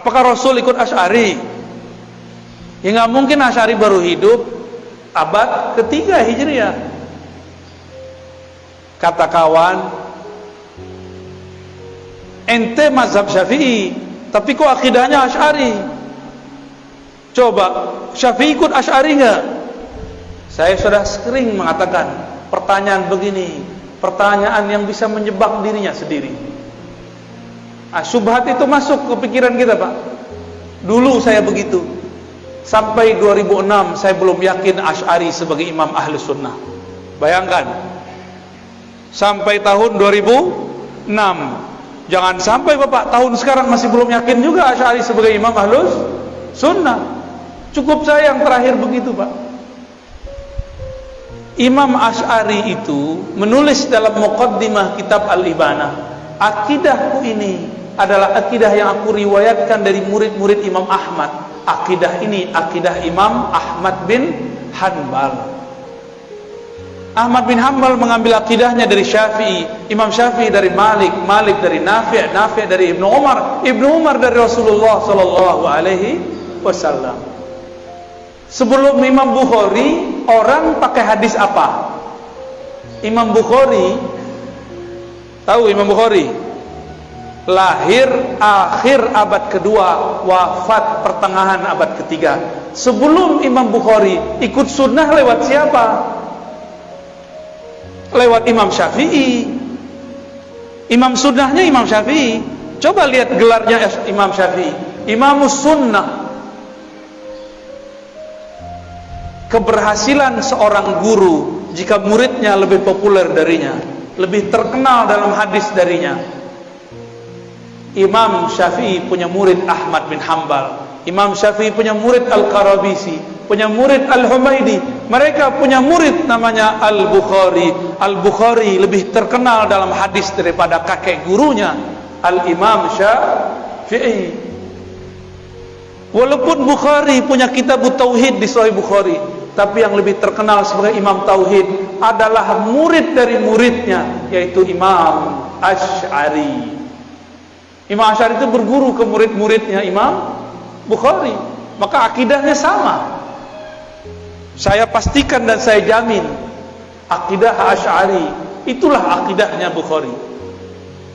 Apakah Rasul ikut Asy'ari? Ya nggak mungkin, Asy'ari baru hidup abad ketiga Hijriah. Kata kawan, ente mazhab Syafi'i, tapi kok akidahnya Asy'ari? Coba, Syafi'i ikut Asy'ari nggak? Saya sudah sering mengatakan pertanyaan begini, pertanyaan yang bisa menjebak dirinya sendiri. Syubhat itu masuk ke pikiran kita, Pak. Dulu saya begitu. Sampai 2006 saya belum yakin Asy'ari sebagai imam ahli sunnah. Bayangkan, sampai tahun 2006. Jangan sampai Bapak tahun sekarang masih belum yakin juga Asy'ari sebagai imam ahli sunnah. Cukup saya yang terakhir begitu, Pak. Imam Asy'ari itu menulis dalam muqaddimah kitab Al-Ibanah, akidahku ini adalah akidah yang aku riwayatkan dari murid-murid Imam Ahmad. Akidah ini akidah Imam Ahmad bin Hanbal. Ahmad bin Hanbal mengambil akidahnya dari Syafi'i, Imam Syafi'i dari Malik, Malik dari Nafi', Nafi' dari Ibnu Umar, Ibnu Umar dari Rasulullah sallallahu alaihi wasallam. Sebelum Imam Bukhari, orang pakai hadis apa? Imam Bukhari, tahu Imam Bukhari? Lahir akhir abad kedua, wafat pertengahan abad ketiga. Sebelum Imam Bukhari, ikut sunnah lewat siapa? Lewat Imam Syafi'i. Imam sunnahnya Imam Syafi'i. Coba lihat gelarnya Imam Syafi'i, Imamus Sunnah. Keberhasilan seorang guru jika muridnya lebih populer darinya, lebih terkenal dalam hadis darinya. Imam Syafi'i punya murid Ahmad bin Hanbal, Imam Syafi'i punya murid Al-Qarabisi, punya murid Al-Humaidi, mereka punya murid namanya Al-Bukhari. Al-Bukhari lebih terkenal dalam hadis daripada kakek gurunya Al-Imam Syafi'i. Walaupun Bukhari punya kitab Tauhid di Sahih Bukhari, tapi yang lebih terkenal sebagai Imam Tauhid adalah murid dari muridnya, yaitu Imam Asy'ari. Imam Asy'ari itu berguru ke murid-muridnya Imam Bukhari, maka akidahnya sama. Saya pastikan dan saya jamin akidah Asy'ari itulah akidahnya Bukhari.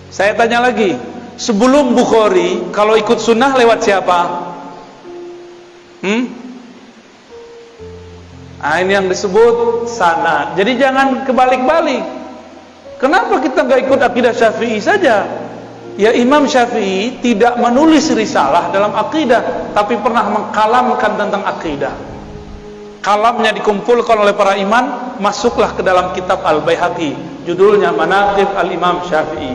Saya tanya lagi, sebelum Bukhari kalau ikut sunnah lewat siapa? Nah, ini yang disebut sanad. Jadi jangan kebalik-balik. Kenapa kita nggak ikut akidah Syafi'i saja? Ya, Imam Syafi'i tidak menulis risalah dalam akidah, tapi pernah mengkalamkan tentang akidah. Kalamnya dikumpulkan oleh para imam, masuklah ke dalam kitab Al-Baihaqi, judulnya Manaqib Al-Imam Syafi'i.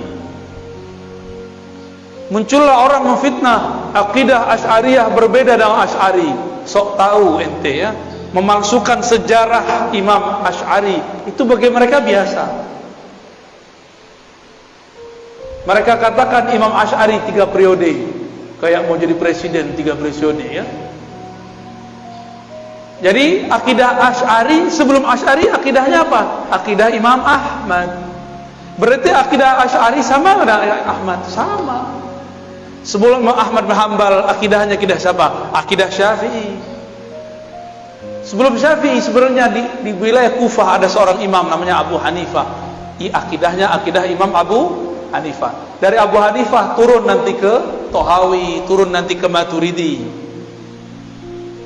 Muncullah orang memfitnah akidah Asy'ariyah berbeda dengan Asy'ari. Sok tahu ente ya, memalsukan sejarah Imam Asy'ari itu bagi mereka biasa. Mereka katakan Imam Asy'ari 3 periode, kayak mau jadi presiden 3 periode ya. Jadi akidah Asy'ari, sebelum Asy'ari akidahnya apa? Akidah Imam Ahmad. Berarti akidah Asy'ari sama dengan Ahmad? Sama. Sebelum Imam Ahmad bin Hanbal, akidahnya akidah siapa? Akidah Syafi'i. Sebelum Syafi'i sebenarnya di wilayah Kufah ada seorang imam namanya Abu Hanifah. Akidahnya akidah Imam Abu Hanifah. Dari Abu Hanifah turun nanti ke Tohawi, turun nanti ke Maturidi.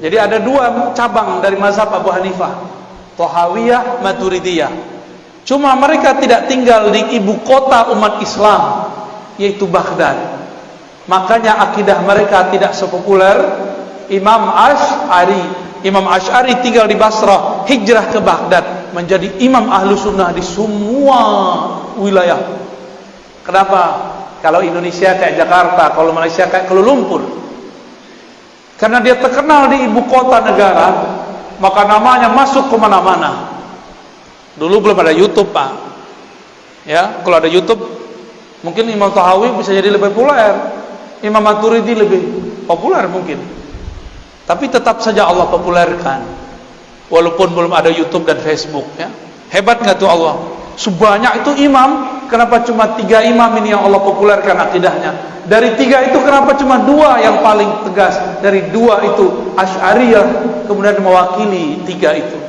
Jadi ada 2 cabang dari mazhab Abu Hanifah, Tohawiyah, Maturidiyah. Cuma mereka tidak tinggal di ibu kota umat Islam, yaitu Baghdad. Makanya akidah mereka tidak sepopuler Imam Asy'ari. Imam Asy'ari tinggal di Basrah, hijrah ke Baghdad, menjadi imam ahlu sunnah di semua wilayah. Kenapa? Kalau Indonesia kayak Jakarta, kalau Malaysia kayak Kuala Lumpur. Karena dia terkenal di ibu kota negara, maka namanya masuk ke mana-mana. Dulu belum ada YouTube, Pak. Ya, kalau ada YouTube, mungkin Imam Tahawi bisa jadi lebih populer, Imam Maturidi lebih populer mungkin. Tapi tetap saja Allah populerkan, walaupun belum ada YouTube dan Facebook. Ya, hebat nggak tuh Allah? Sebanyak itu imam, kenapa cuma 3 imam ini yang Allah populerkan akidahnya? Dari 3 itu kenapa cuma 2 yang paling tegas? Dari 2 itu Asy'ariyah kemudian mewakili 3 itu.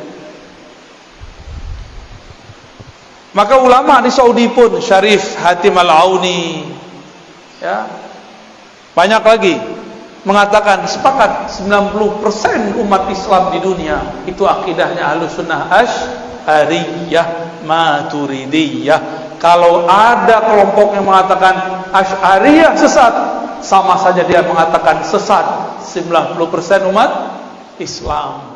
Maka ulama di Saudi pun, Syarif Hatim Al-Auni, ya, banyak lagi mengatakan sepakat 90% umat Islam di dunia itu akidahnya Ahlussunnah Asy'ariyah Maturidiyah. Kalau ada kelompok yang mengatakan Asy'ariyah sesat, sama saja dia mengatakan sesat 90% umat Islam.